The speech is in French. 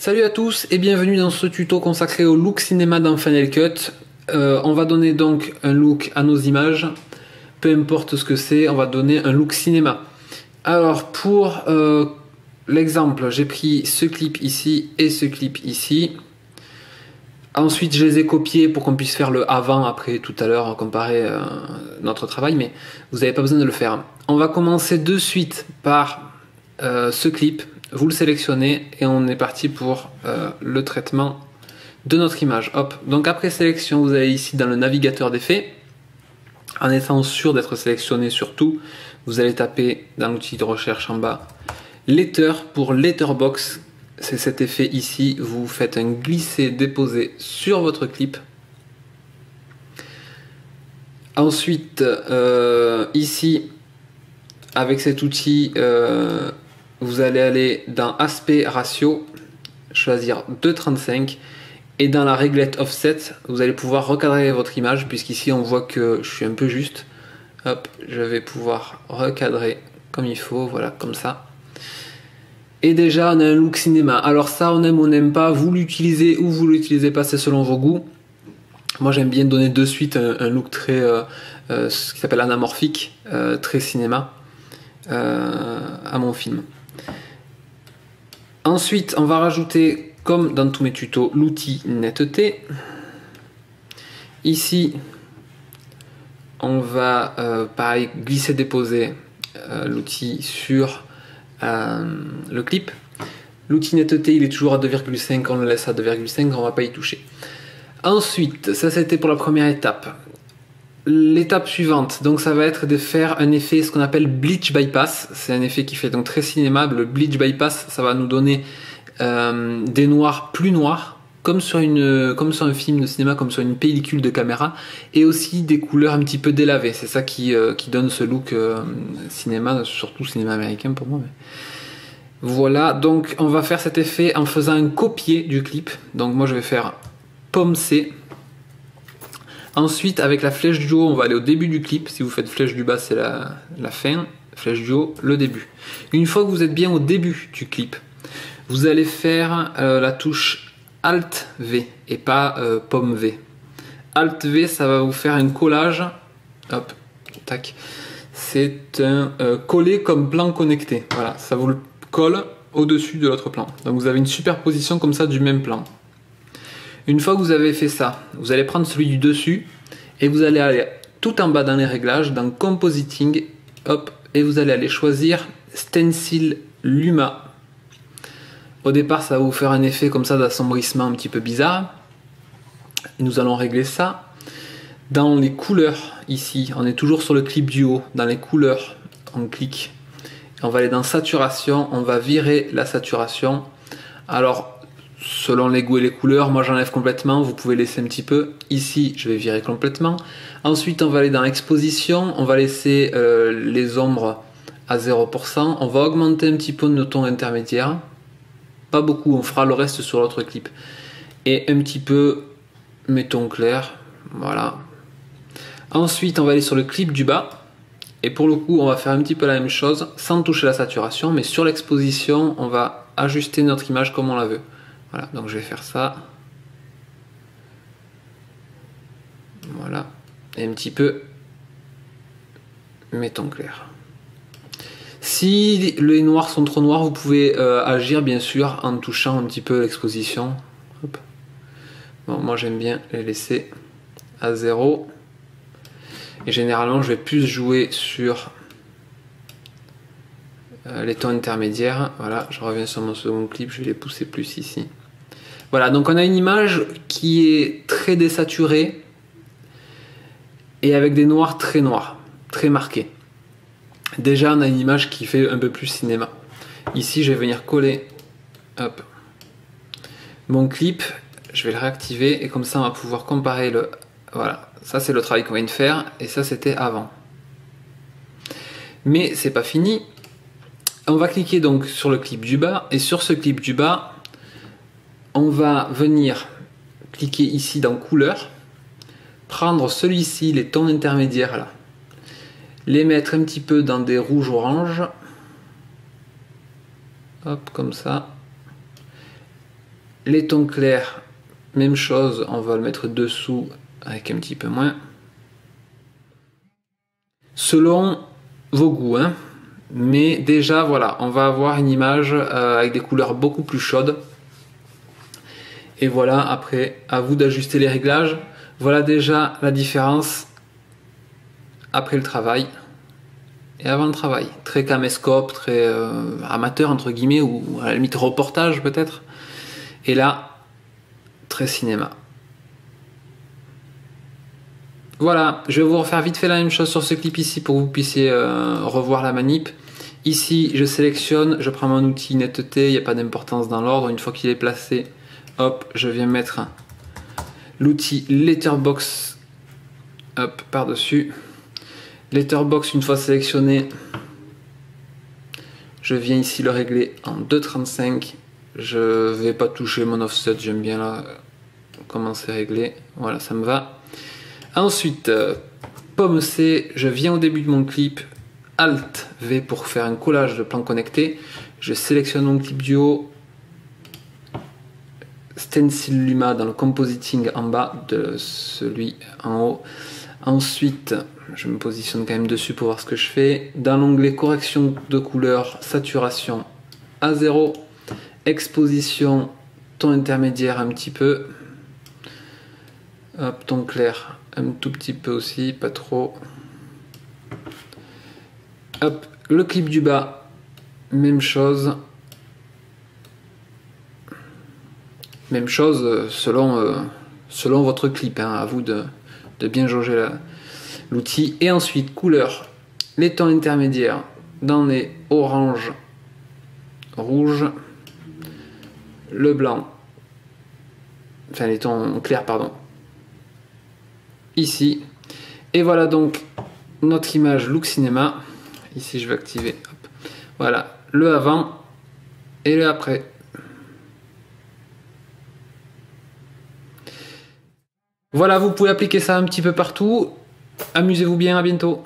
Salut à tous et bienvenue dans ce tuto consacré au look cinéma dans Final Cut. On va donner donc un look à nos images, peu importe ce que c'est, on va donner un look cinéma. Alors pour l'exemple, j'ai pris ce clip ici et ce clip ici. Ensuite je les ai copiés pour qu'on puisse faire le avant, après tout à l'heure, comparer notre travail, mais vous n'avez pas besoin de le faire. On va commencer de suite par ce clip. Vous le sélectionnez et on est parti pour le traitement de notre image. Hop. Donc après sélection, vous allez ici dans le navigateur d'effets. En étant sûr d'être sélectionné sur tout, vous allez taper dans l'outil de recherche en bas Letter pour Letterbox. C'est cet effet ici. Vous faites un glisser-déposer sur votre clip. Ensuite, ici, avec cet outil, vous allez aller dans aspect ratio, choisir 2,35 et dans la réglette offset, vous allez pouvoir recadrer votre image puisqu'ici on voit que je suis un peu juste. Hop, je vais pouvoir recadrer comme il faut, voilà, comme ça. Et déjà on a un look cinéma. Alors ça, on aime ou on n'aime pas, vous l'utilisez ou vous l'utilisez pas, c'est selon vos goûts. Moi j'aime bien donner de suite un look très, ce qui s'appelle anamorphique, très cinéma à mon film. Ensuite, on va rajouter, comme dans tous mes tutos, l'outil netteté. Ici, on va, pareil, glisser-déposer l'outil sur le clip. L'outil netteté, il est toujours à 2,5, on le laisse à 2,5, on ne va pas y toucher. Ensuite, ça c'était pour la première étape. L'étape suivante, donc ça va être de faire un effet, ce qu'on appelle bleach bypass. C'est un effet qui fait donc très cinéma. Le bleach bypass, ça va nous donner des noirs plus noirs, comme sur un film de cinéma, comme sur une pellicule de caméra, et aussi des couleurs un petit peu délavées. C'est ça qui donne ce look cinéma, surtout cinéma américain pour moi. Mais... Voilà, donc on va faire cet effet en faisant un copier du clip. Donc moi je vais faire pomme C. Ensuite, avec la flèche du haut, on va aller au début du clip. Si vous faites flèche du bas, c'est la fin. Flèche du haut, le début. Une fois que vous êtes bien au début du clip, vous allez faire la touche Alt V et pas pomme V. Alt V, ça va vous faire un collage. Hop, tac. C'est un coller comme plan connecté. Voilà, ça vous le colle au-dessus de l'autre plan. Donc vous avez une superposition comme ça du même plan. Une fois que vous avez fait ça, vous allez prendre celui du dessus et vous allez aller tout en bas dans les réglages, dans Compositing, hop, et vous allez aller choisir Stencil Luma. Au départ, ça va vous faire un effet comme ça d'assombrissement un petit peu bizarre. Nous allons régler ça. Dans les couleurs, ici, on est toujours sur le clip du haut. Dans les couleurs, on clique. On va aller dans Saturation, on va virer la saturation. Alors, selon les goûts et les couleurs, moi j'enlève complètement, vous pouvez laisser un petit peu. Ici, je vais virer complètement. Ensuite, on va aller dans Exposition, on va laisser les ombres à 0%. On va augmenter un petit peu nos tons intermédiaires. Pas beaucoup, on fera le reste sur l'autre clip. Et un petit peu mes tons clairs, voilà. Ensuite, on va aller sur le clip du bas. Et pour le coup, on va faire un petit peu la même chose, sans toucher la saturation, mais sur l'exposition, on va ajuster notre image comme on la veut. Voilà, donc je vais faire ça. Voilà. Et un petit peu mes tons clairs. Si les noirs sont trop noirs, vous pouvez agir bien sûr en touchant un petit peu l'exposition. Bon, moi j'aime bien les laisser à 0. Et généralement je vais plus jouer sur les tons intermédiaires. Voilà, je reviens sur mon second clip, je vais les pousser plus ici. Voilà, donc on a une image qui est très désaturée et avec des noirs, très marqués. Déjà, on a une image qui fait un peu plus cinéma. Ici, je vais venir coller hop, mon clip, je vais le réactiver et comme ça, on va pouvoir comparer le... Voilà, ça c'est le travail qu'on vient de faire et ça c'était avant. Mais c'est pas fini. On va cliquer donc sur le clip du bas et sur ce clip du bas, on va venir cliquer ici dans couleur, prendre celui-ci, les tons intermédiaires là, les mettre un petit peu dans des rouges oranges, hop comme ça, Les tons clairs, même chose, on va le mettre dessous avec un petit peu moins. Selon vos goûts, hein. Mais déjà voilà, on va avoir une image avec des couleurs beaucoup plus chaudes. Et voilà, après, à vous d'ajuster les réglages. Voilà déjà la différence après le travail et avant le travail. Très caméscope, très amateur entre guillemets, ou à la limite reportage peut-être. Et là, très cinéma. Voilà, je vais vous refaire vite fait la même chose sur ce clip ici pour que vous puissiez revoir la manip. Ici, je sélectionne, je prends mon outil netteté, il n'y a pas d'importance dans l'ordre. Une fois qu'il est placé, hop, je viens mettre l'outil letterbox hop, par-dessus. Letterbox, une fois sélectionné, je viens ici le régler en 2,35. Je vais pas toucher mon offset, j'aime bien là comment c'est réglé. Voilà, ça me va. Ensuite, pomme C, je viens au début de mon clip, Alt V pour faire un collage de plans connectés. Je sélectionne mon clip duo, Stencil Luma dans le compositing en bas de celui en haut. Ensuite, je me positionne quand même dessus pour voir ce que je fais. Dans l'onglet correction de couleur, saturation à 0, exposition, ton intermédiaire un petit peu. Hop, ton clair un tout petit peu aussi, pas trop. Hop, le clip du bas, même chose. Même chose selon votre clip, hein, à vous de bien jauger l'outil. Et ensuite, couleur, les tons intermédiaires dans les orange, rouge, le blanc, enfin les tons clairs, pardon, ici. Et voilà donc notre image look cinéma. Ici, je vais activer. Hop. Voilà, le avant et le après. Voilà, vous pouvez appliquer ça un petit peu partout. Amusez-vous bien, à bientôt.